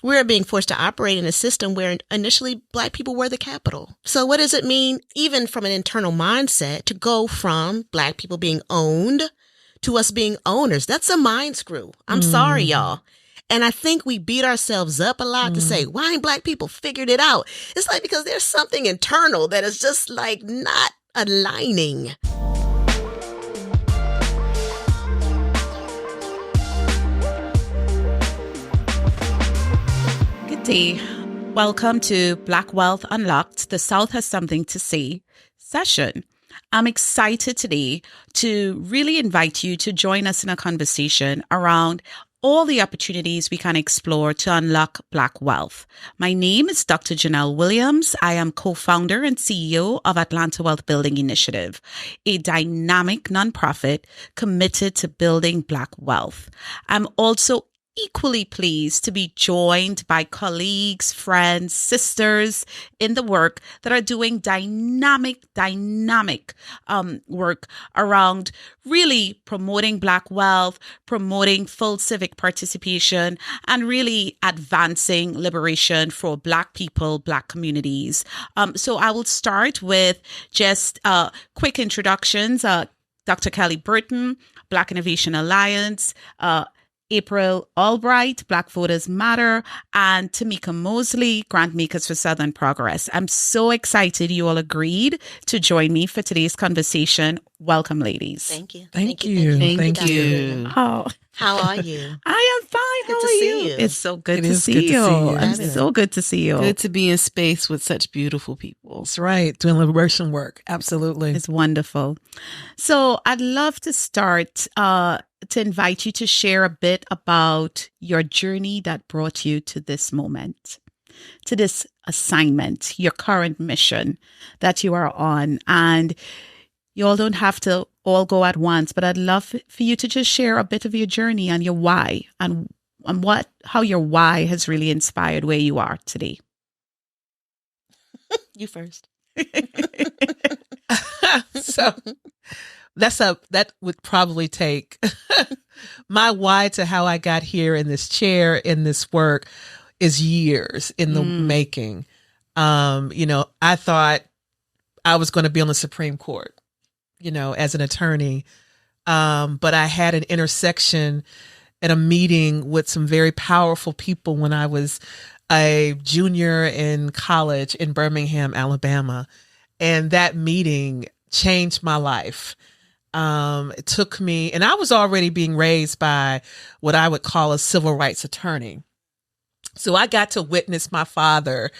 We're being forced to operate in a system where initially Black people were the capital. So what does it mean, even from an internal mindset, to go from Black people being owned to us being owners? That's a mind screw. I'm sorry, y'all. And I think we beat ourselves up a lot to say, why ain't Black people figured it out? It's like because there's something internal that is just like not aligning. Good day. Welcome to Black Wealth Unlocked, the South Has Something to Say session. I'm excited today to really invite you to join us in a conversation around all the opportunities we can explore to unlock Black wealth. My name is Dr. Janelle Williams. I am co-founder and CEO of Atlanta Wealth Building Initiative, a dynamic nonprofit committed to building Black wealth. I'm also equally pleased to be joined by colleagues, friends, sisters in the work that are doing dynamic work around really promoting Black wealth, promoting full civic participation, and really advancing liberation for Black people, Black communities. So I will start with just quick introductions. Dr. Kelly Burton, Black Innovation Alliance, April Albright, Black Voters Matter, and Tamieka Mosley, GrantMakers for Southern Progress. I'm so excited you all agreed to join me for today's conversation. Welcome, ladies. Thank you. Thank you. Oh. How are you? I am fine. Good How to are see you? you. It's so good It to is see good to you. see you. I'm Fabulous. so good to see you. Good to be in space with such beautiful people. That's right. Doing liberation work. Absolutely. It's wonderful. So I'd love to start to invite you to share a bit about your journey that brought you to this moment, to this assignment, your current mission that you are on. And you all don't have to all go at once, but I'd love for you to just share a bit of your journey and your why and how your why has really inspired where you are today. You first. So that would probably take my why to how I got here in this chair, in this work, is years in the making. I thought I was going to be on the Supreme Court, as an attorney. But I had an intersection at a meeting with some very powerful people when I was a junior in college in Birmingham, Alabama. And that meeting changed my life. It took me, and I was already being raised by what I would call a civil rights attorney. So I got to witness my father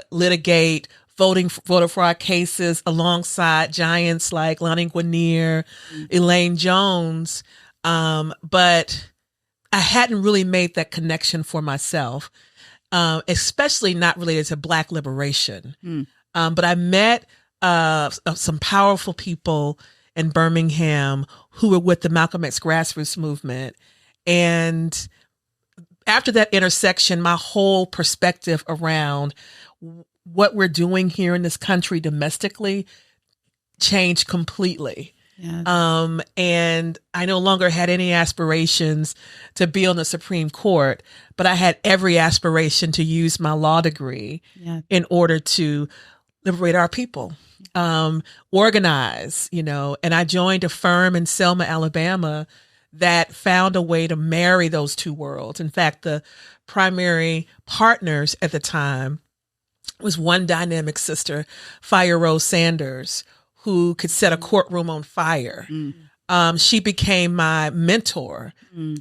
litigate voter fraud cases alongside giants like Lonnie Guinier, Elaine Jones. But I hadn't really made that connection for myself, especially not related to Black liberation. But I met some powerful people in Birmingham who were with the Malcolm X grassroots movement. And after that intersection, my whole perspective around what we're doing here in this country domestically changed completely. Yes. And I no longer had any aspirations to be on the Supreme Court, but I had every aspiration to use my law degree in order to liberate our people, organize, and I joined a firm in Selma, Alabama that found a way to marry those two worlds. In fact, the primary partners at the time was one dynamic sister, Fire Rose Sanders, who could set a courtroom on fire. She became my mentor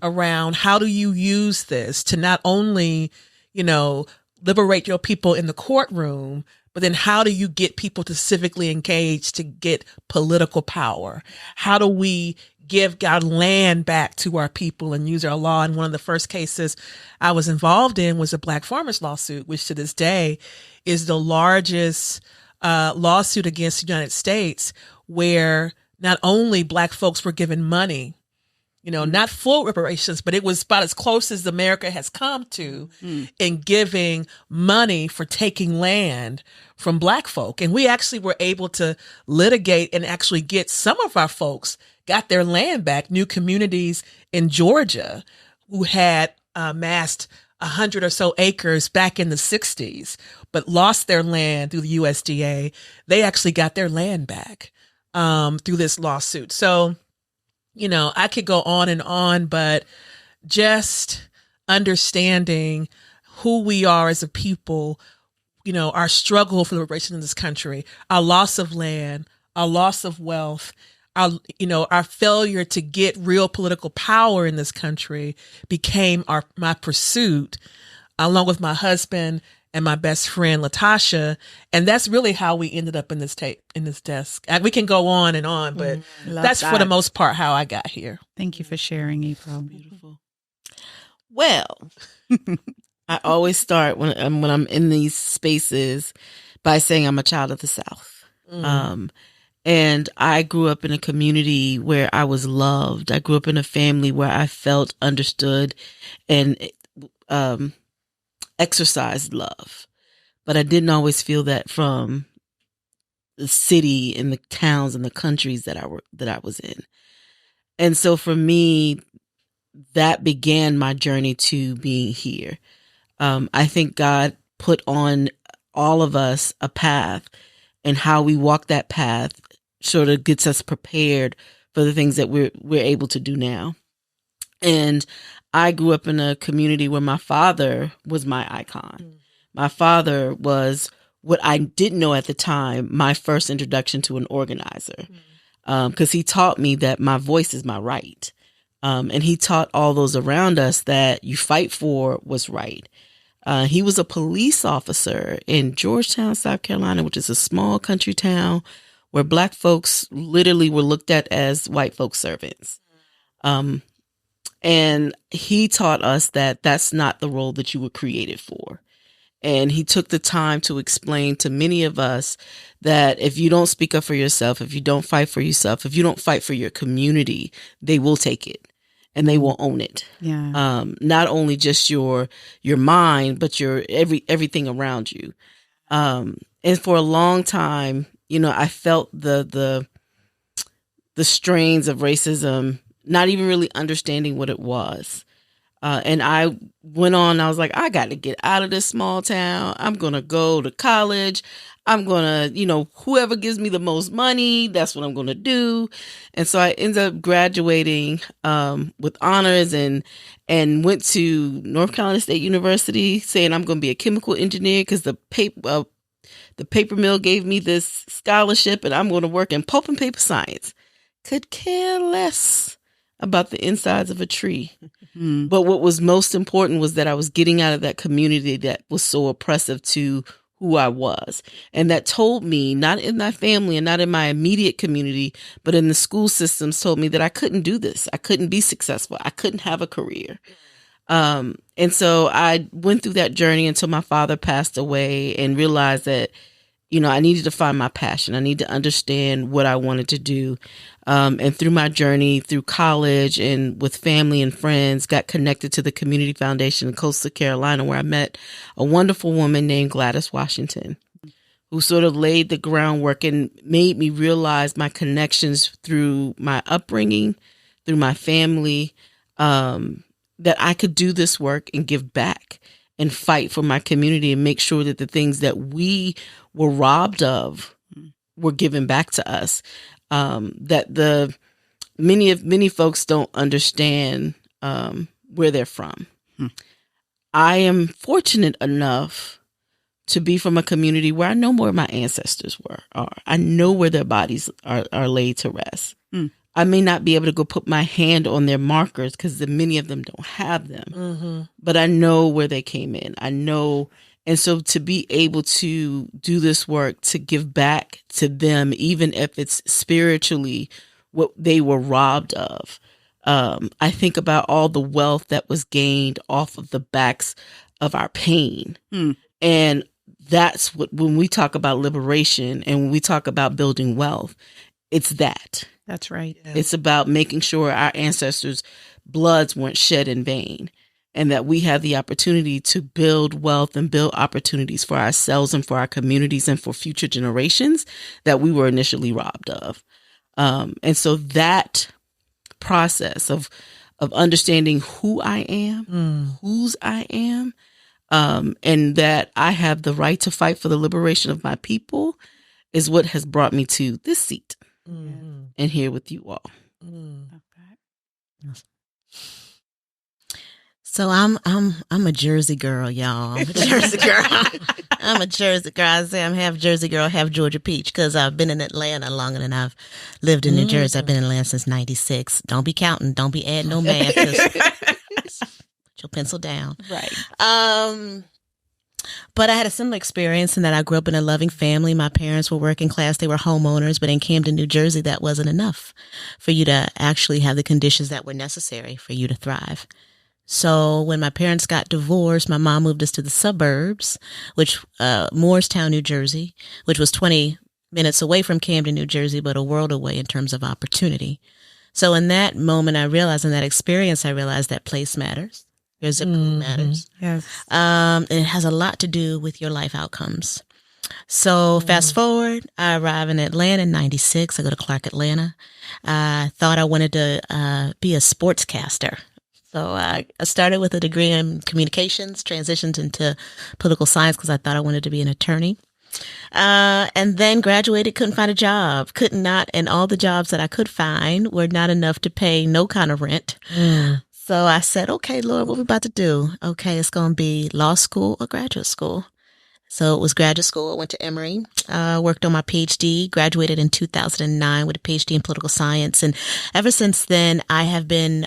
around how do you use this to not only, liberate your people in the courtroom, but then how do you get people to civically engage to get political power? How do we give our land back to our people and use our law? And one of the first cases I was involved in was a Black farmers lawsuit, which to this day is the largest lawsuit against the United States, where not only Black folks were given money, not full reparations, but it was about as close as America has come to in giving money for taking land from Black folk. And we actually were able to litigate and actually get some of our folks got their land back, new communities in Georgia who had amassed 100 or so acres back in the 60s, but lost their land through the USDA. They actually got their land back through this lawsuit. So, I could go on, but just understanding who we are as a people, our struggle for liberation in this country, our loss of land, our loss of wealth, our failure to get real political power in this country became my pursuit, along with my husband and my best friend Latasha, and that's really how we ended up in this desk. We can go on, but that's for the most part how I got here. Thank you for sharing, April. Beautiful. Well, I always start when I'm in these spaces by saying I'm a child of the South. And I grew up in a community where I was loved. I grew up in a family where I felt understood and exercised love. But I didn't always feel that from the city and the towns and the countries that I was in. And so for me, that began my journey to being here. I think God put on all of us a path, and how we walk that path sort of gets us prepared for the things that we're able to do now. And I grew up in a community where my father was my icon. My father was what I didn't know at the time, my first introduction to an organizer, because he taught me that my voice is my right. And he taught all those around us that you fight for what's right. He was a police officer in Georgetown, South Carolina, which is a small country town where Black folks literally were looked at as white folks' servants. And he taught us that that's not the role that you were created for. And he took the time to explain to many of us that if you don't speak up for yourself, if you don't fight for yourself, if you don't fight for your community, they will take it. And they will own it. Yeah. Not only just your mind, but your everything around you. And for a long time, I felt the strains of racism, not even really understanding what it was. And I went on. I was like, I got to get out of this small town. I'm gonna go to college. I'm going to, whoever gives me the most money, that's what I'm going to do. And so I ended up graduating with honors and went to North Carolina State University saying I'm going to be a chemical engineer because the paper mill gave me this scholarship and I'm going to work in pulp and paper science. Could care less about the insides of a tree. But what was most important was that I was getting out of that community that was so oppressive to who I was. And that told me, not in my family and not in my immediate community, but in the school systems, told me that I couldn't do this. I couldn't be successful. I couldn't have a career. And so I went through that journey until my father passed away and realized that, I needed to find my passion. I needed to understand what I wanted to do. And through my journey through college and with family and friends, got connected to the Community Foundation in Coastal Carolina, where I met a wonderful woman named Gladys Washington, who sort of laid the groundwork and made me realize my connections through my upbringing, through my family, that I could do this work and give back and fight for my community and make sure that the things that we were robbed of were given back to us. That many folks don't understand where they're from. I am fortunate enough to be from a community where I know where my ancestors are. I know where their bodies are laid to rest. I may not be able to go put my hand on their markers because many of them don't have them, but I know where they came in. I know. And so to be able to do this work, to give back to them, even if it's spiritually what they were robbed of, I think about all the wealth that was gained off of the backs of our pain. And that's what, when we talk about liberation and when we talk about building wealth, it's that. That's right. It's about making sure our ancestors' bloods weren't shed in vain, and that we have the opportunity to build wealth and build opportunities for ourselves and for our communities and for future generations that we were initially robbed of. And so that process of of understanding who I am, whose I am, and that I have the right to fight for the liberation of my people is what has brought me to this seat and here with you all. So I'm a Jersey girl, y'all. I'm a Jersey girl. I'm a Jersey girl. I say I'm half Jersey girl, half Georgia peach, because I've been in Atlanta longer than I've lived in New Jersey. I've been in Atlanta since '96. Don't be counting. Don't be adding no math. Put your pencil down. Right. But I had a similar experience in that I grew up in a loving family. My parents were working class. They were homeowners, but in Camden, New Jersey, that wasn't enough for you to actually have the conditions that were necessary for you to thrive. So when my parents got divorced, my mom moved us to the suburbs, which, Moorestown, New Jersey, which was 20 minutes away from Camden, New Jersey, but a world away in terms of opportunity. So in that moment, in that experience, I realized that place matters. Your zip code matters. Yes. And it has a lot to do with your life outcomes. So fast forward, I arrive in Atlanta in '96. I go to Clark Atlanta. I thought I wanted to be a sportscaster. So I started with a degree in communications, transitioned into political science because I thought I wanted to be an attorney. And then graduated, couldn't find a job, and all the jobs that I could find were not enough to pay no kind of rent. So I said, okay, Lord, what are we about to do? Okay, it's going to be law school or graduate school. So it was graduate school. I went to Emory, worked on my PhD, graduated in 2009 with a PhD in political science. And ever since then, I have been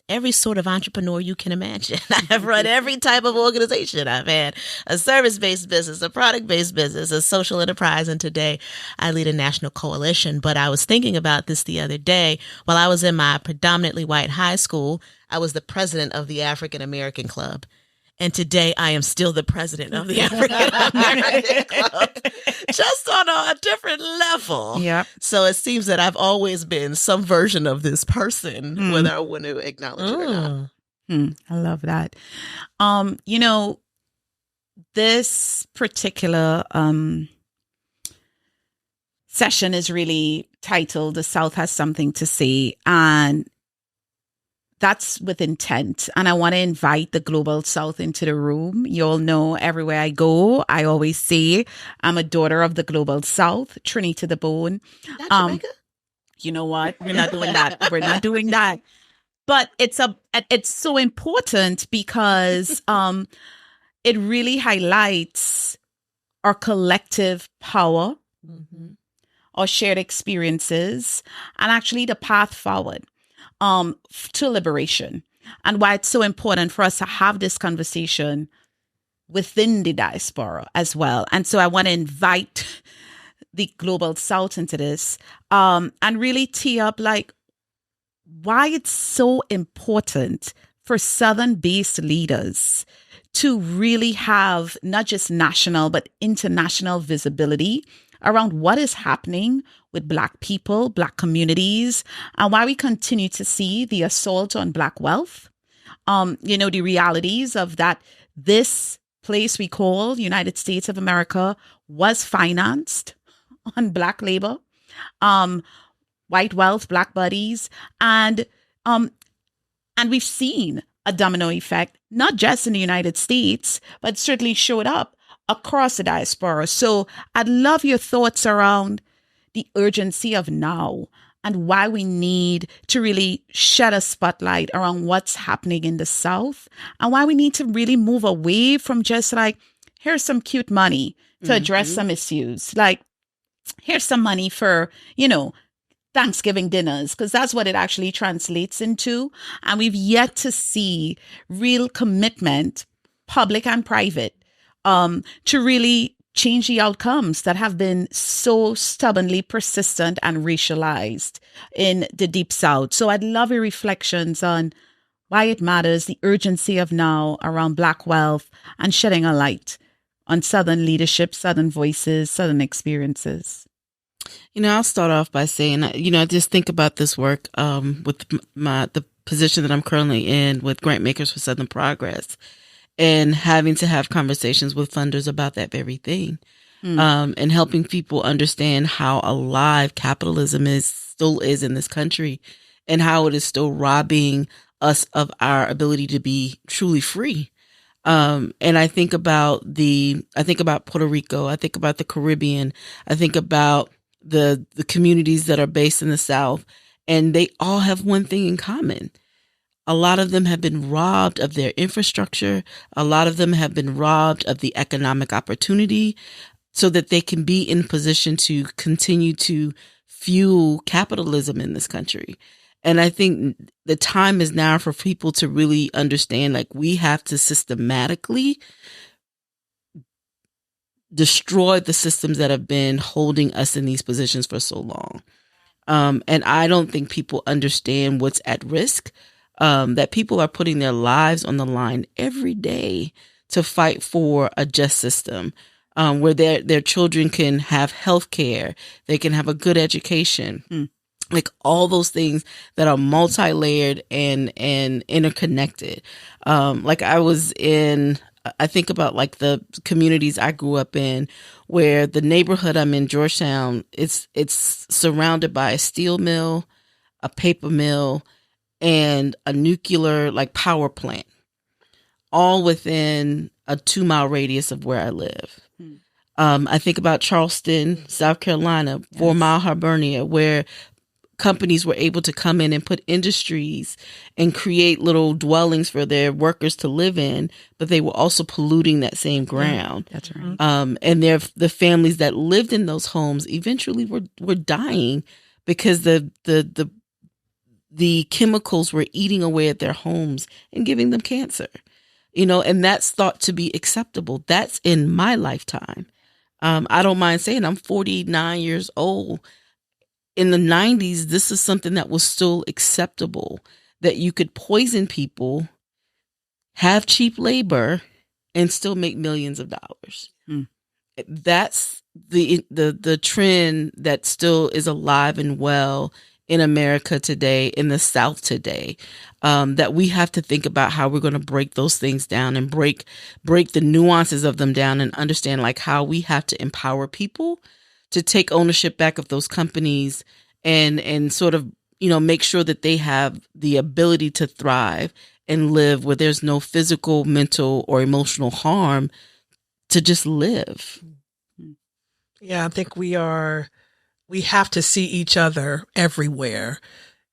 every sort of entrepreneur you can imagine. I have run every type of organization. I've had a service-based business, a product-based business, a social enterprise, and today I lead a national coalition. But I was thinking about this the other day. While I was in my predominantly white high school, I was the president of the African American Club. And today I am still the president of the African American Club, just on a different level. Yeah. So it seems that I've always been some version of this person, whether I want to acknowledge it or not. I love that. This particular session is really titled "The South Has Something to Say," and that's with intent. And I want to invite the Global South into the room. You all know everywhere I go, I always say I'm a daughter of the Global South, Trinity to the bone. Not Jamaica? You know what? We're not doing that. We're not doing that. But it's so important because it really highlights our collective power, our shared experiences, and actually the path forward to liberation, and why it's so important for us to have this conversation within the diaspora as well. And so I want to invite the Global South into this and really tee up like why it's so important for Southern-based leaders to really have not just national but international visibility around what is happening with Black people, Black communities, and why we continue to see the assault on Black wealth. The realities of that this place we call United States of America was financed on Black labor, white wealth, Black bodies, and we've seen a domino effect, not just in the United States, but certainly showed up across the diaspora. So I'd love your thoughts around the urgency of now and why we need to really shed a spotlight around what's happening in the South and why we need to really move away from just like, here's some cute money to address some issues. Like, here's some money for, Thanksgiving dinners, because that's what it actually translates into. And we've yet to see real commitment, public and private, to really change the outcomes that have been so stubbornly persistent and racialized in the Deep South. So I'd love your reflections on why it matters, the urgency of now around Black wealth, and shedding a light on Southern leadership, Southern voices, Southern experiences. I'll start off by saying, I just think about this work with the position that I'm currently in with GrantMakers for Southern Progress, and having to have conversations with funders about that very thing, and helping people understand how alive capitalism still is in this country, and how it is still robbing us of our ability to be truly free. And I think about Puerto Rico. I think about the Caribbean. I think about the communities that are based in the South, and they all have one thing in common. A lot of them have been robbed of their infrastructure. A lot of them have been robbed of the economic opportunity so that they can be in position to continue to fuel capitalism in this country. And I think the time is now for people to really understand, like, we have to systematically destroy the systems that have been holding us in these positions for so long. And I don't think people understand what's at risk, that people are putting their lives on the line every day to fight for a just system, where their children can have health care, they can have a good education, like all those things that are multi-layered and interconnected. Like I think about like the communities I grew up in, where the neighborhood I'm in, Georgetown, it's surrounded by a steel mill, a paper mill, and a nuclear like power plant, all within a 2-mile radius of where I live. I think about Charleston, South Carolina, 4 Mile Hibernia, where companies were able to come in and put industries and create little dwellings for their workers to live in, but they were also polluting that same ground. That's right. And the families that lived in those homes eventually were dying because the chemicals were eating away at their homes and giving them cancer. And that's thought to be acceptable. That's in my lifetime. I don't mind saying I'm 49 years old. In the 90s, this is something that was still acceptable, that you could poison people, have cheap labor, and still make millions of dollars. That's the trend that still is alive and well in America today, in the South today, that we have to think about how we're going to break those things down and break the nuances of them down and understand like how we have to empower people to take ownership back of those companies and sort of, make sure that they have the ability to thrive and live where there's no physical, mental, or emotional harm, to just live. Yeah, I think we have to see each other everywhere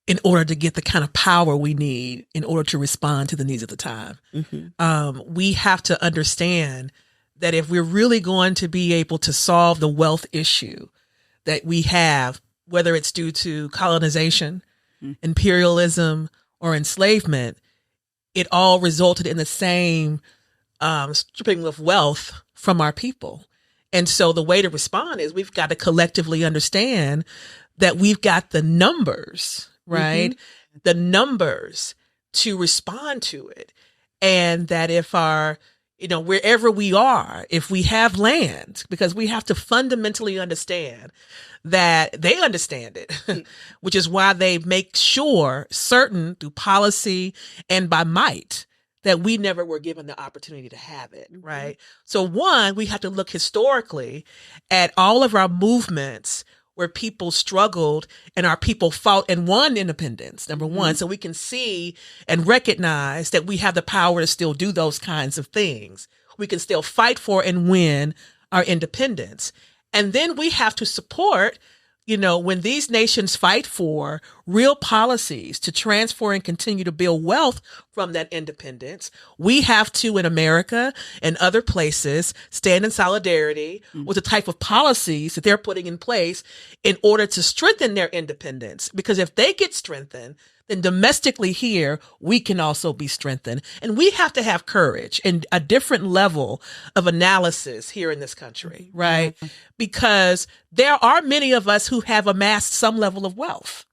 in order to get the kind of power we need in order to respond to the needs of the time. We have to understand that if we're really going to be able to solve the wealth issue that we have, whether it's due to colonization, imperialism, or enslavement, it all resulted in the same stripping of wealth from our people. And so the way to respond is we've got to collectively understand that we've got the numbers, right? The numbers to respond to it. And that if wherever we are, if we have land, because we have to fundamentally understand that they understand it, which is why they make sure certain through policy and by might that we never were given the opportunity to have it, right? So one, we have to look historically at all of our movements where people struggled and our people fought and won independence, number one. So we can see and recognize that we have the power to still do those kinds of things. We can still fight for and win our independence. And then we have to support, when these nations fight for real policies to transfer and continue to build wealth from that independence, we have to, in America and other places, stand in solidarity with the type of policies that they're putting in place in order to strengthen their independence. Because if they get strengthened, then domestically here, we can also be strengthened. And we have to have courage and a different level of analysis here in this country, right? Because there are many of us who have amassed some level of wealth.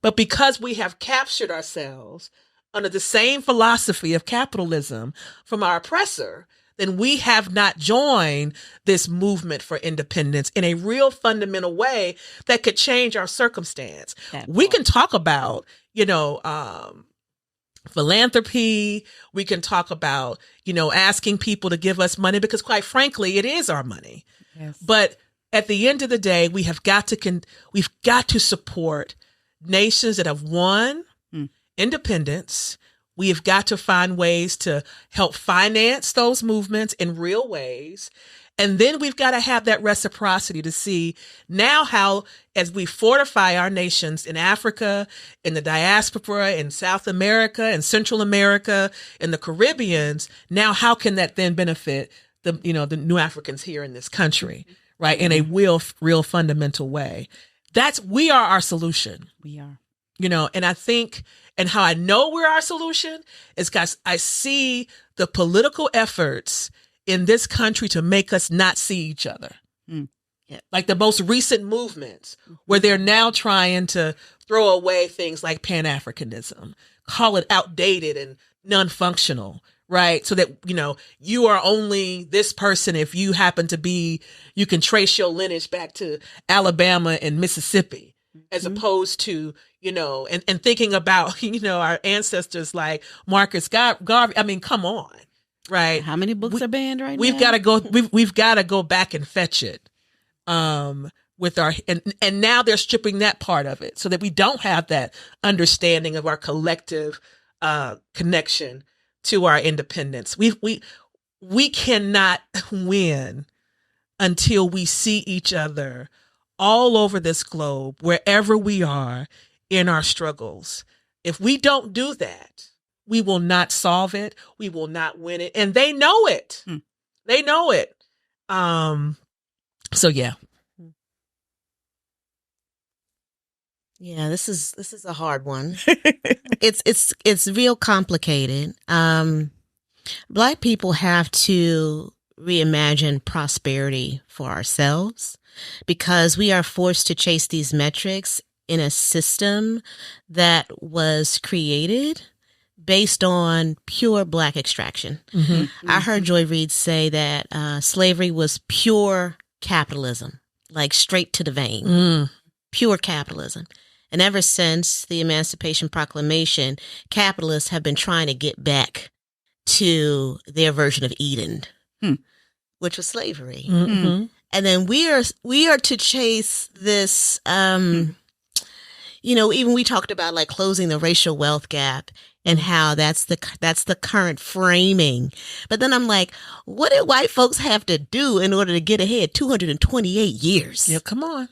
But because we have captured ourselves under the same philosophy of capitalism from our oppressor, then we have not joined this movement for independence in a real fundamental way that could change our circumstance. We can talk about, philanthropy. We can talk about, asking people to give us money because quite frankly, it is our money. But at the end of the day, we've got to support nations that have won independence. We have got to find ways to help finance those movements in real ways. And then we've got to have that reciprocity to see now how, as we fortify our nations in Africa, in the diaspora, in South America, in Central America, in the Caribbeans, now how can that then benefit the new Africans here in this country, right? In a real fundamental way. We are our solution. We are. And I think, and how I know we're our solution is because I see the political efforts in this country to make us not see each other. Yeah. Like the most recent movements where they're now trying to throw away things like Pan-Africanism, call it outdated and non-functional, right? So that, you are only this person if you happen to be, you can trace your lineage back to Alabama and Mississippi, as opposed to, and thinking about, our ancestors like Marcus Garvey. I mean, come on. Right. How many books are banned right now? We've got to go back and fetch it. With our, and now they're stripping that part of it so that we don't have that understanding of our collective, connection to our independence. We cannot win until we see each other all over this globe, wherever we are in our struggles. If we don't do that, we will not solve it. We will not win it. And they know it. They know it. So yeah. Yeah, this is a hard one. It's real complicated. Black people have to reimagine prosperity for ourselves because we are forced to chase these metrics in a system that was created based on pure Black extraction. I heard Joy Reid say that slavery was pure capitalism, like straight to the vein, pure capitalism. And ever since the Emancipation Proclamation, capitalists have been trying to get back to their version of Eden, which was slavery. And then we are to chase this, even we talked about like closing the racial wealth gap and how that's the current framing. But then I'm like, what did white folks have to do in order to get ahead? 228 years. Yeah, come on.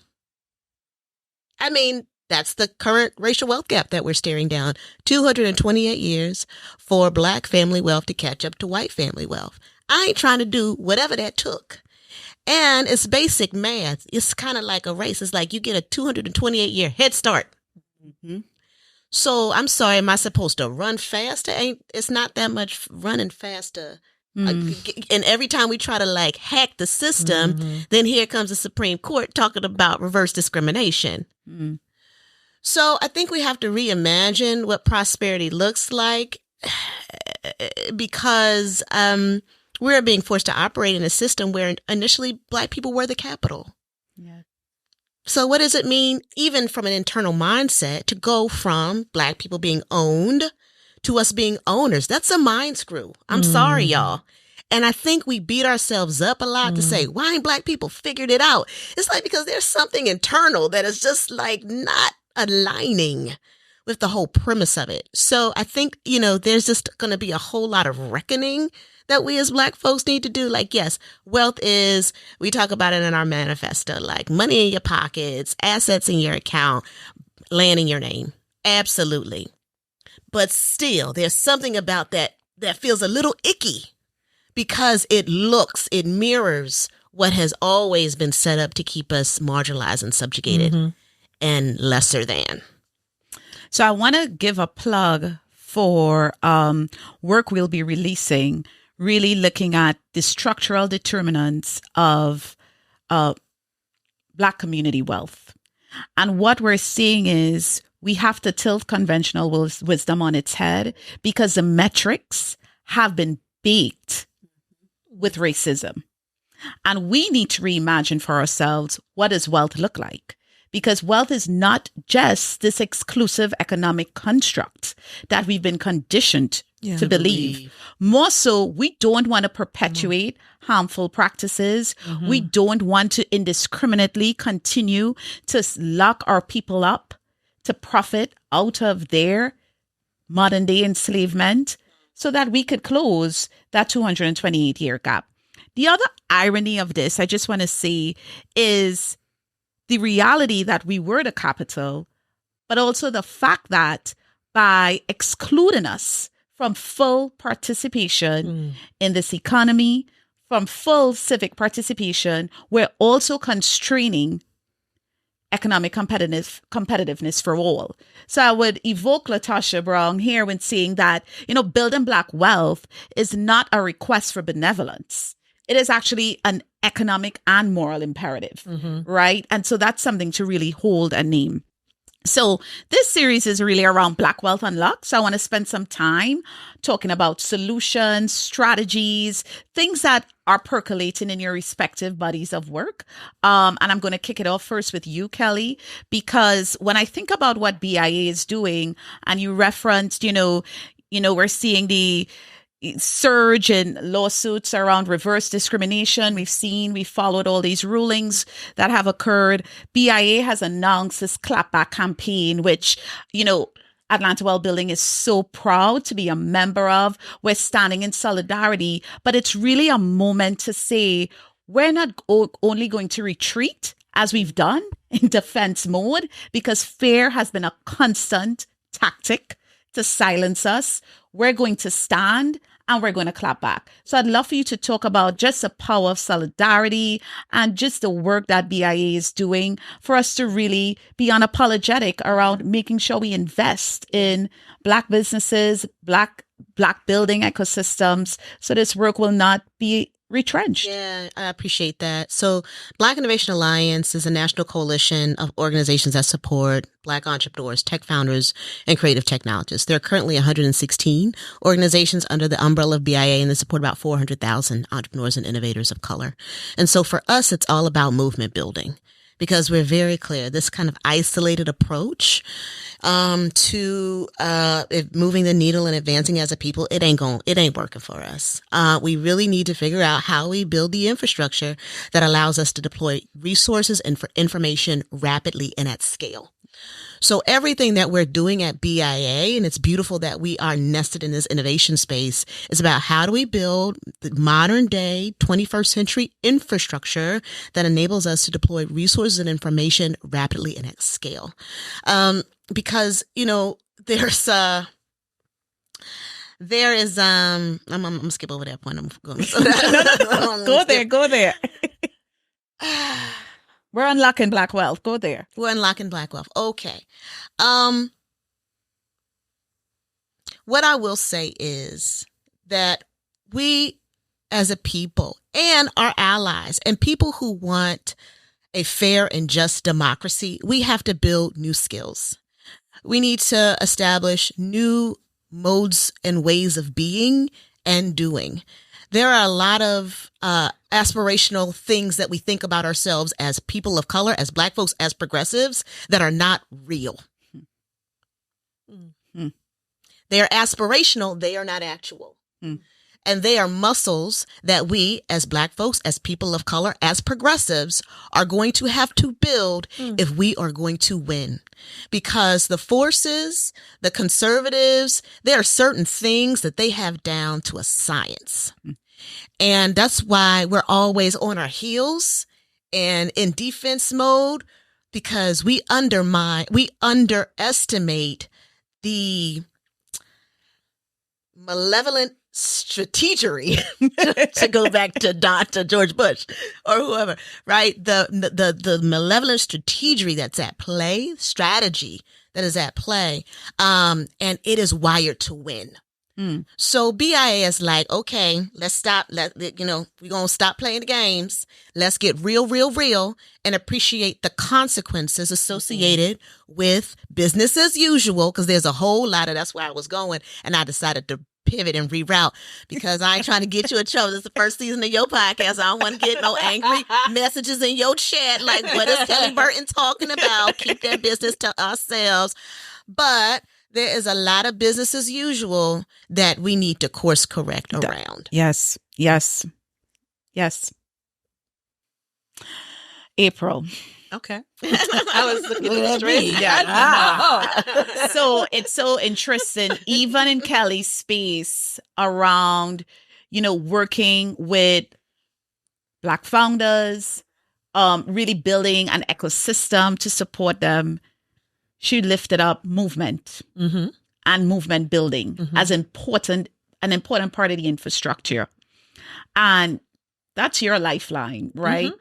I mean, that's the current racial wealth gap that we're staring down. 228 years for Black family wealth to catch up to white family wealth. I ain't trying to do whatever that took. And it's basic math. It's kind of like a race. It's like you get a 228-year head start. So I'm sorry, am I supposed to run faster? It's not that much running faster. And every time we try to like hack the system, then here comes the Supreme Court talking about reverse discrimination. So I think we have to reimagine what prosperity looks like because we're being forced to operate in a system where initially Black people were the capital. Yeah. So what does it mean, even from an internal mindset, to go from Black people being owned to us being owners? That's a mind screw. I'm sorry, y'all. And I think we beat ourselves up a lot to say, why ain't Black people figured it out? It's like because there's something internal that is just like not aligning with the whole premise of it. So I think, there's just going to be a whole lot of reckoning that we as Black folks need to do. Like, yes, wealth is, we talk about it in our manifesto, like money in your pockets, assets in your account, land in your name. Absolutely. But still, there's something about that feels a little icky because it mirrors what has always been set up to keep us marginalized and subjugated and lesser than. So I want to give a plug for work we'll be releasing, really looking at the structural determinants of Black community wealth. And what we're seeing is we have to tilt conventional wisdom on its head because the metrics have been baked with racism. And we need to reimagine for ourselves, what does wealth look like? Because wealth is not just this exclusive economic construct that we've been conditioned to believe. More so, we don't want to perpetuate harmful practices. We don't want to indiscriminately continue to lock our people up to profit out of their modern day enslavement so that we could close that 228-year gap. The other irony of this, I just want to say, is the reality that we were the capital, but also the fact that by excluding us from full participation in this economy, from full civic participation, we're also constraining economic competitiveness for all. So I would evoke Latasha Brown here when saying that, building Black wealth is not a request for benevolence. It is actually an economic and moral imperative, right? And so that's something to really hold and name. So this series is really around Black Wealth Unlocked. So I want to spend some time talking about solutions, strategies, things that are percolating in your respective bodies of work. And I'm going to kick it off first with you, Kelly, because when I think about what BIA is doing, and you referenced, we're seeing the surge in lawsuits around reverse discrimination. We've followed all these rulings that have occurred. BIA has announced this clapback campaign, which, Atlanta Well Building is so proud to be a member of. We're standing in solidarity, but it's really a moment to say we're not only going to retreat as we've done in defense mode, because fear has been a constant tactic to silence us. We're going to stand and we're going to clap back. So I'd love for you to talk about just the power of solidarity and just the work that BIA is doing for us to really be unapologetic around making sure we invest in Black businesses, Black building ecosystems, so this work will not be retrenched. Yeah, I appreciate that. So Black Innovation Alliance is a national coalition of organizations that support Black entrepreneurs, tech founders, and creative technologists. There are currently 116 organizations under the umbrella of BIA, and they support about 400,000 entrepreneurs and innovators of color. And so for us, it's all about movement building, because we're very clear this kind of isolated approach to moving the needle and advancing as a people, it ain't working for us. We really need to figure out how we build the infrastructure that allows us to deploy resources and for information rapidly and at scale. So everything that we're doing at BIA, and it's beautiful that we are nested in this innovation space, is about how do we build the modern day 21st century infrastructure that enables us to deploy resources and information rapidly and at scale. Because, there is, I'm gonna skip over that point. I'm going to Go there. We're unlocking Black wealth. Go there. We're unlocking Black wealth. Okay. What I will say is that we as a people and our allies and people who want a fair and just democracy, we have to build new skills. We need to establish new modes and ways of being and doing. There are a lot of aspirational things that we think about ourselves as people of color, as Black folks, as progressives, that are not real. Mm. They are aspirational. They are not actual. Mm. And they are muscles that we, as Black folks, as people of color, as progressives, are going to have to build if we are going to win. Because the forces, the conservatives, there are certain things that they have down to a science. And that's why we're always on our heels and in defense mode, because we underestimate the malevolent strategery to go back to George Bush or whoever, right? The malevolent strategy that's at play, strategy that is at play, and it is wired to win. So BIA is like, okay, let's stop. We're going to stop playing the games. Let's get real, and appreciate the consequences associated with business as usual. Cause there's a whole lot of, that's where I was going. And I decided to pivot and reroute, because I ain't trying to get you in trouble. This is the first season of your podcast. I don't want to get no angry messages in your chat. Like, what is Kelly Burton talking about? Keep that business to ourselves. But there is a lot of business as usual that we need to course correct around. Yes. April. Okay. I was looking at the stress. Yeah. So it's so interesting, even in Kelly's space around, working with Black founders, really building an ecosystem to support them. She lifted up movement and movement building as an important part of the infrastructure. And that's your lifeline, right?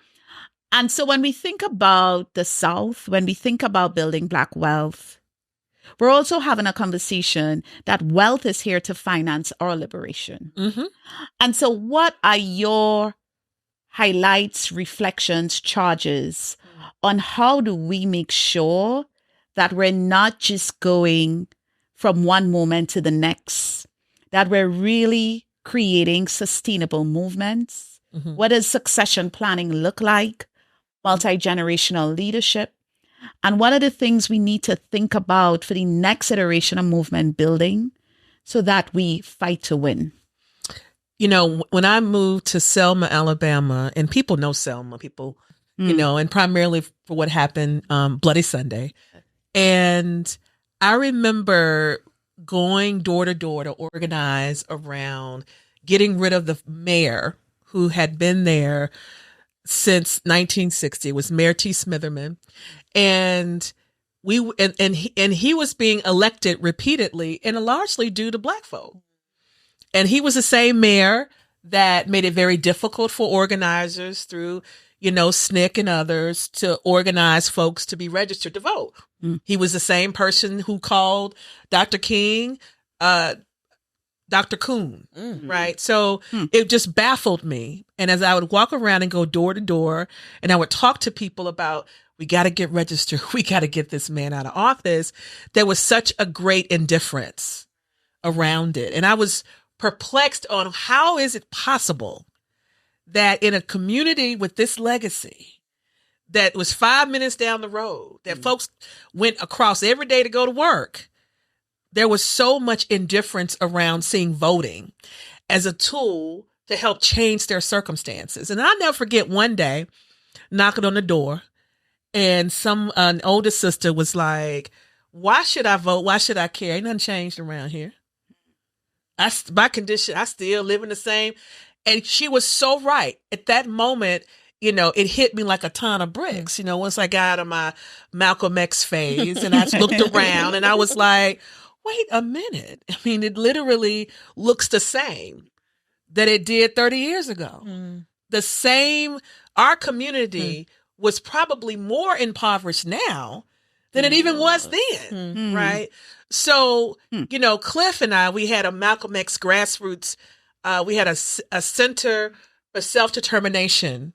And so when we think about the South, when we think about building Black wealth, we're also having a conversation that wealth is here to finance our liberation. And so what are your highlights, reflections, charges on how do we make sure that we're not just going from one moment to the next, that we're really creating sustainable movements? What does succession planning look like? Multi-generational leadership? And what are the things we need to think about for the next iteration of movement building so that we fight to win? When I moved to Selma, Alabama, and people know Selma, and primarily for what happened Bloody Sunday. And I remember going door to door to organize around getting rid of the mayor who had been there since 1960. It was Mayor T. Smitherman. And he was being elected repeatedly and largely due to Black folk. And he was the same mayor that made it very difficult for organizers through, SNCC and others to organize folks to be registered to vote. He was the same person who called Dr. King, Dr. Coon, right? So it just baffled me. And as I would walk around and go door to door, and I would talk to people about, we got to get registered, we got to get this man out of office, there was such a great indifference around it. And I was perplexed on how is it possible that in a community with this legacy that was 5 minutes down the road, that folks went across every day to go to work, there was so much indifference around seeing voting as a tool to help change their circumstances. And I'll never forget one day knocking on the door and an older sister was like, why should I vote? Why should I care? Ain't nothing changed around here. My condition, I still live in the same. And she was so right. At that moment, it hit me like a ton of bricks, once I got out of my Malcolm X phase and I looked around and I was like, wait a minute. I mean, it literally looks the same that it did 30 years ago. The same, our community was probably more impoverished now than it even was then, right? So, Cliff and I, we had a Malcolm X grassroots, we had a center for self-determination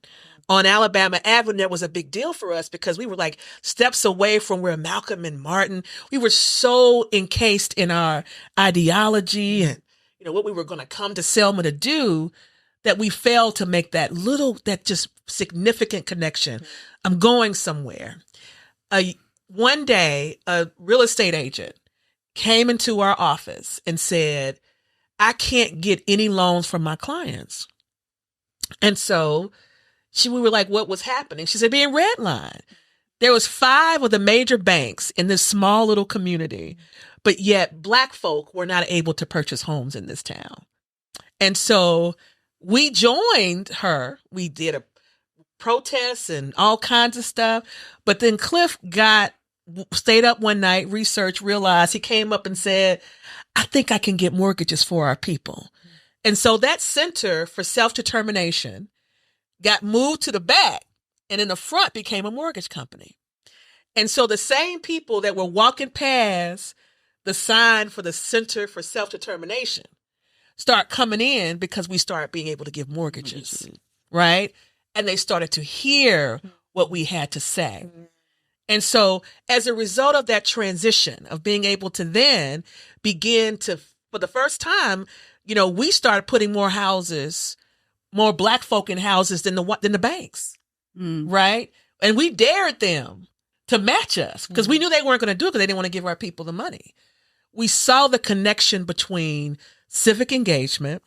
on Alabama Avenue. That was a big deal for us because we were like steps away from where Malcolm and Martin, we were so encased in our ideology and, what we were going to come to Selma to do that we failed to make that just significant connection. I'm going somewhere. One day, a real estate agent came into our office and said, I can't get any loans from my clients. And so we were like, what was happening? She said, being redlined. There was 5 of the major banks in this small little community, but yet Black folk were not able to purchase homes in this town. And so we joined her. We did a protest and all kinds of stuff. But then Cliff stayed up one night, researched, realized, he came up and said, I think I can get mortgages for our people. And so that Center for Self-Determination got moved to the back and in the front became a mortgage company. And so the same people that were walking past the sign for the Center for Self-Determination start coming in because we started being able to give mortgages, right? And they started to hear what we had to say. And so as a result of that transition of being able to then begin to, for the first time, we started putting more houses, more Black folk in houses than the banks, right? And we dared them to match us because we knew they weren't going to do it because they didn't want to give our people the money. We saw the connection between civic engagement,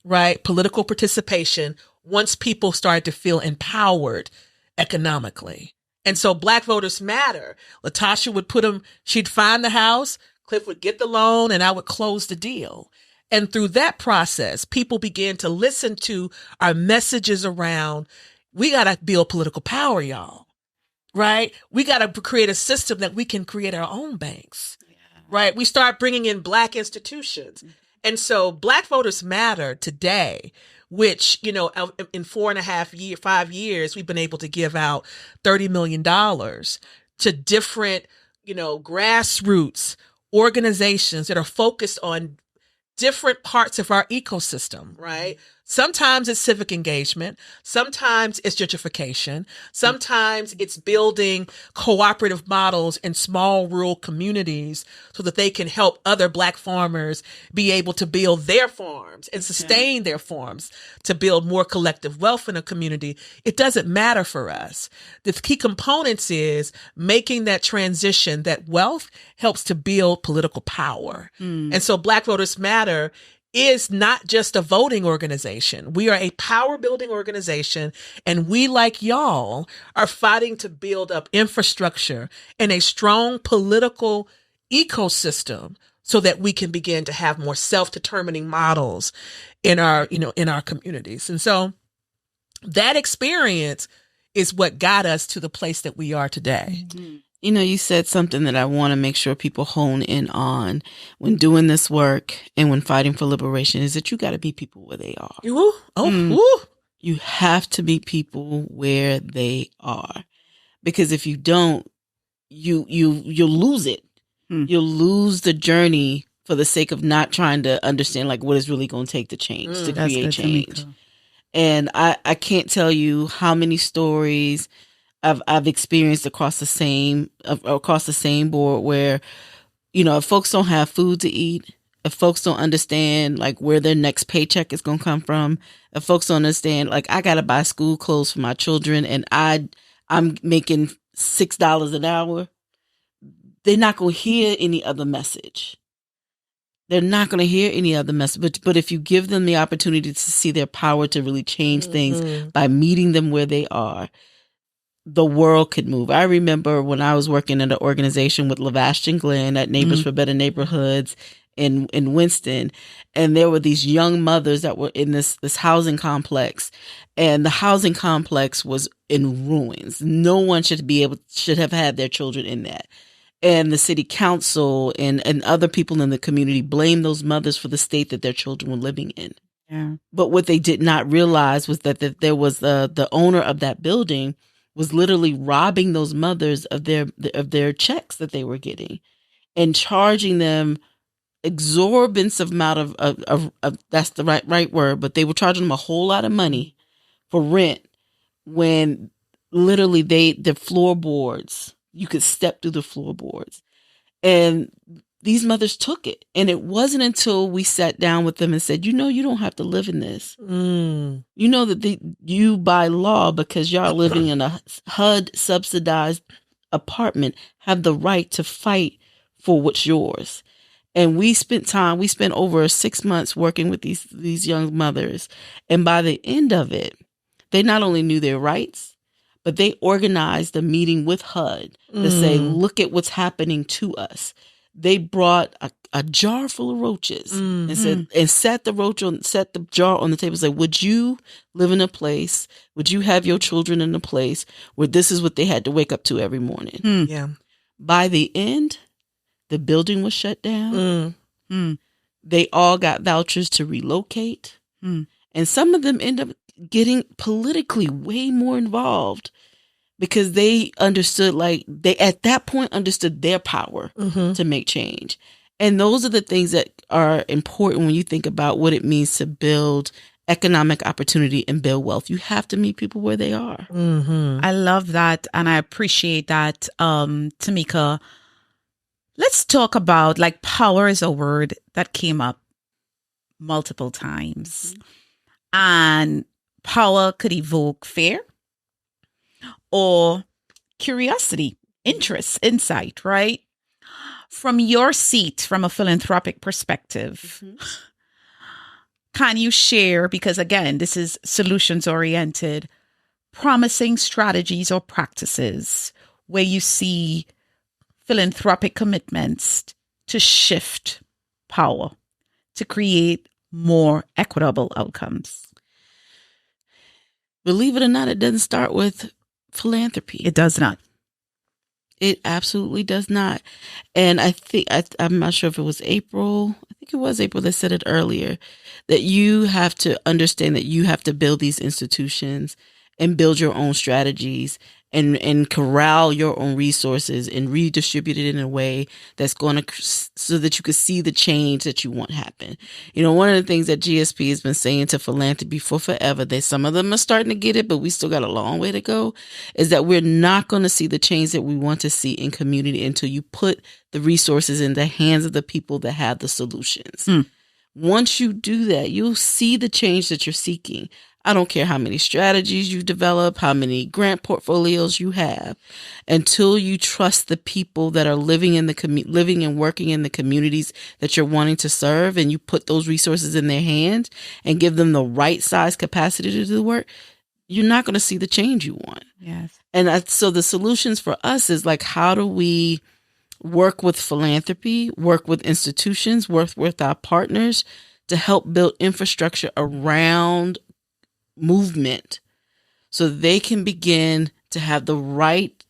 right? Political participation, once people started to feel empowered economically. And so Black Voters Matter. Latasha would she'd find the house, Cliff would get the loan, and I would close the deal. And through that process, people began to listen to our messages around, we got to build political power, y'all, right? We got to create a system that we can create our own banks, right? We start bringing in Black institutions. And so Black Voters Matter today, which, in 5 years, we've been able to give out $30 million to different, grassroots organizations that are focused on different parts of our ecosystem, right? Sometimes it's civic engagement. Sometimes it's gentrification. Sometimes it's building cooperative models in small rural communities so that they can help other Black farmers be able to build their farms and sustain their farms to build more collective wealth in a community. It doesn't matter for us. The key components is making that transition, that wealth helps to build political power. And so Black Voters Matter is not just a voting organization. We are a power building organization, and we, like y'all, are fighting to build up infrastructure and a strong political ecosystem so that we can begin to have more self-determining models in our communities. And so that experience is what got us to the place that we are today. Mm-hmm. You said something that I want to make sure people hone in on when doing this work and when fighting for liberation is that you got to meet people where they are. You have to meet people where they are, because if you don't, you'll lose it. You'll lose the journey for the sake of not trying to understand what is really going to take to change, to create change. And I can't tell you how many stories I've experienced across the same board where, if folks don't have food to eat, if folks don't understand where their next paycheck is going to come from, if folks don't understand, I got to buy school clothes for my children and I'm making $6 an hour, they're not going to hear any other message. They're not going to hear any other message. But if you give them the opportunity to see their power to really change things by meeting them where they are, the world could move. I remember when I was working at an organization with Lavashton Glenn at Neighbors for Better Neighborhoods in Winston, and there were these young mothers that were in this housing complex, and the housing complex was in ruins. No one should have had their children in that. And the city council and other people in the community blamed those mothers for the state that their children were living in. Yeah. But what they did not realize was that there was the owner of that building was literally robbing those mothers of their checks that they were getting and charging them exorbitant amount of that's the right word, but they were charging them a whole lot of money for rent when literally the floorboards, you could step through the floorboards. And these mothers took it. And it wasn't until we sat down with them and said, you don't have to live in this. You know that you by law, because y'all living in a HUD subsidized apartment, have the right to fight for what's yours. And we spent over 6 months working with these young mothers. And by the end of it, they not only knew their rights, but they organized a meeting with HUD to say, look at what's happening to us. They brought a jar full of roaches and said, and set the jar on the table and said, would you live in a place, would you have your children in a place where this is what they had to wake up to every morning? Yeah. By the end, the building was shut down. They all got vouchers to relocate. And some of them end up getting politically way more involved because they understood, they at that point understood their power to make change. And those are the things that are important when you think about what it means to build economic opportunity and build wealth. You have to meet people where they are. I love that. And I appreciate that, Tamieka. Let's talk about power is a word that came up multiple times. And power could evoke fear or curiosity, interest, insight, right? From your seat, from a philanthropic perspective, can you share, because again, this is solutions oriented, promising strategies or practices where you see philanthropic commitments to shift power, to create more equitable outcomes? Believe it or not, it doesn't start with philanthropy. It does not. It absolutely does not. And I think, I'm not sure if it was April. I think it was April that said it earlier, that you have to understand that you have to build these institutions and build your own strategies and corral your own resources and redistribute it in a way that's going to, so that you can see the change that you want happen. You know, one of the things that GSP has been saying to philanthropy for forever, that some of them are starting to get it, but we still got a long way to go, is that we're not going to see the change that we want to see in community until you put the resources in the hands of the people that have the solutions. Once you do that, you'll see the change that you're seeking. I don't care how many strategies you develop, how many grant portfolios you have, until you trust the people that are living in the living and working in the communities that you're wanting to serve, and you put those resources in their hands and give them the right size capacity to do the work, you're not going to see the change you want. Yes. And so the solutions for us is like, how do we work with philanthropy, work with institutions, work with our partners to help build infrastructure around movement so they can begin to have the right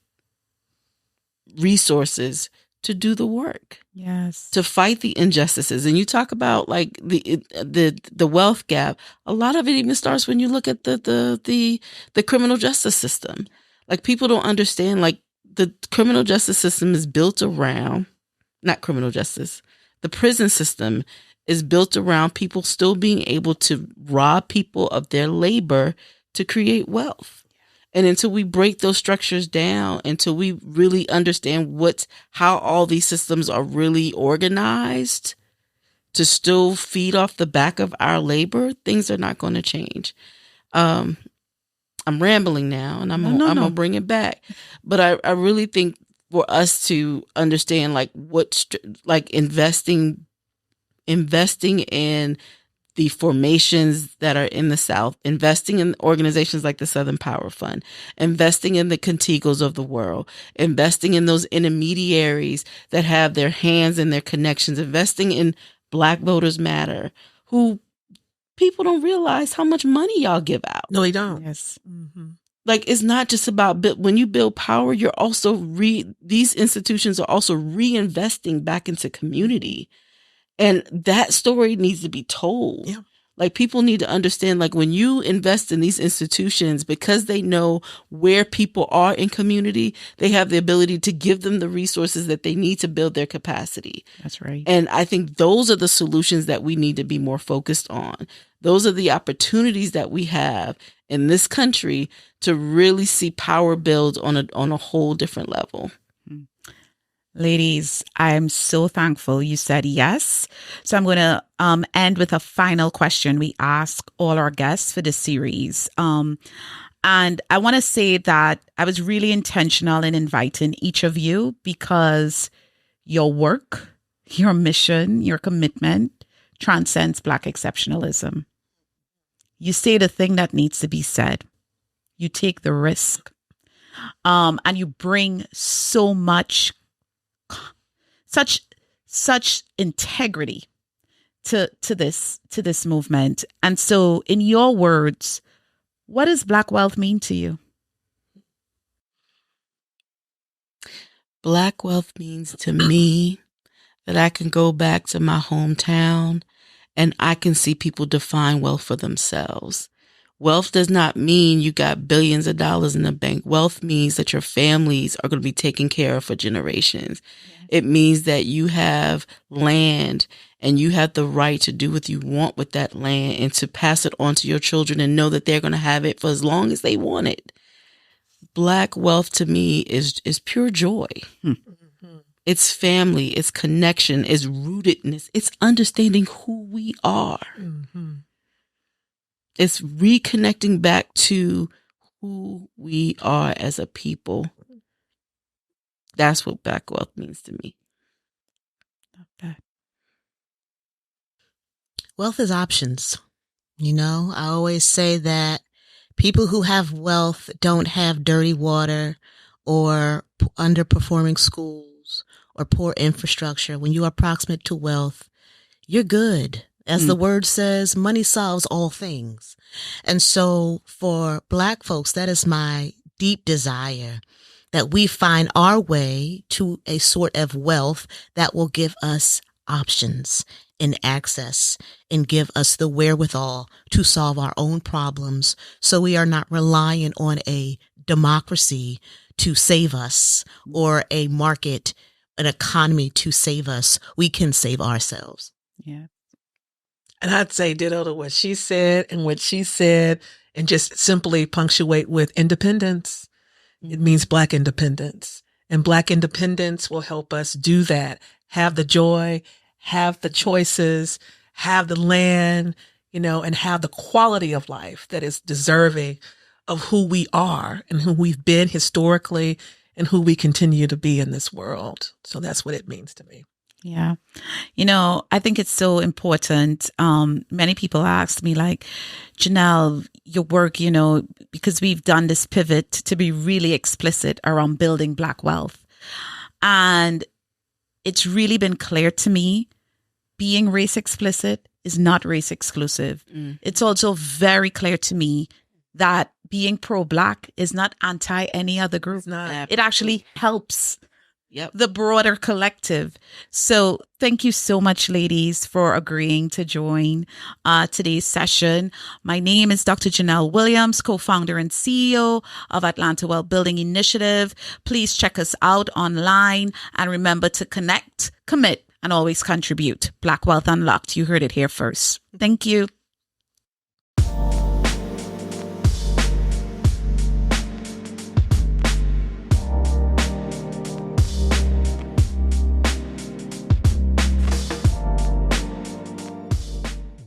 resources to do the work. Yes. To fight the injustices. And you talk about like the wealth gap. A lot of it even starts when you look at the criminal justice system. Like, people don't understand, like, the criminal justice system is built around, not criminal justice, the prison system is built around people still being able to rob people of their labor to create wealth. And until we break those structures down, until we really understand how all these systems are really organized to still feed off the back of our labor, things are not going to change. I'm rambling now, and I'm gonna bring it back. But I really think for us to understand, like, investing in the formations that are in the South, investing in organizations like the Southern Power Fund, investing in the Contigos of the world, investing in those intermediaries that have their hands and their connections, investing in Black Voters Matter, who people don't realize how much money y'all give out. No, they don't. Yes. Mm-hmm. Like, it's not just about when you build power, you're also these institutions are also reinvesting back into community. And that story needs to be told. Yeah. Like, people need to understand, like, when you invest in these institutions, because they know where people are in community, they have the ability to give them the resources that they need to build their capacity. That's right. And I think those are the solutions that we need to be more focused on. Those are the opportunities that we have in this country to really see power build on a whole different level. Ladies, I am so thankful you said yes. So I'm going to end with a final question we ask all our guests for this series. And I want to say that I was really intentional in inviting each of you because your work, your mission, your commitment transcends Black exceptionalism. You say the thing that needs to be said. You take the risk. And you bring so much such integrity to this movement. And so, in your words, what does Black wealth mean to you? Black wealth means to me that I can go back to my hometown and I can see people define wealth for themselves. Wealth does not mean you got billions of dollars in the bank. Wealth means that your families are going to be taken care of for generations. Yeah. It means that you have land and you have the right to do what you want with that land and to pass it on to your children and know that they're going to have it for as long as they want it. Black wealth to me is pure joy. Mm-hmm. It's family, it's connection, it's rootedness, it's understanding who we are. Mm-hmm. It's reconnecting back to who we are as a people. That's what Black wealth means to me. Love that. Wealth is options. You know, I always say that People who have wealth don't have dirty water or underperforming schools or poor infrastructure. When you are proximate to wealth, you're good. As the word says, money solves all things. And so for Black folks, that is my deep desire, that we find our way to a sort of wealth that will give us options and access and give us the wherewithal to solve our own problems, so we are not reliant on a democracy to save us or a market, an economy to save us. We can save ourselves. Yeah. And I'd say ditto to what she said and what she said, and just simply punctuate with independence. It means Black independence, and Black independence will help us do that. Have the joy, have the choices, have the land, and have the quality of life that is deserving of who we are and who we've been historically and who we continue to be in this world. So that's what it means to me. Yeah. I think it's so important. Many people ask me, like, Janelle, your work, because we've done this pivot to be really explicit around building Black wealth. And it's really been clear to me, being race explicit is not race exclusive. It's also very clear to me that being pro-Black is not anti any other group. It's not. It actually helps the broader collective. So thank you so much, ladies, for agreeing to join today's session. My name is Dr. Janelle Williams, co-founder and CEO of Atlanta Wealth Building Initiative. Please check us out online, and remember to connect, commit, and always contribute. Black Wealth Unlocked. You heard it here first. Thank you.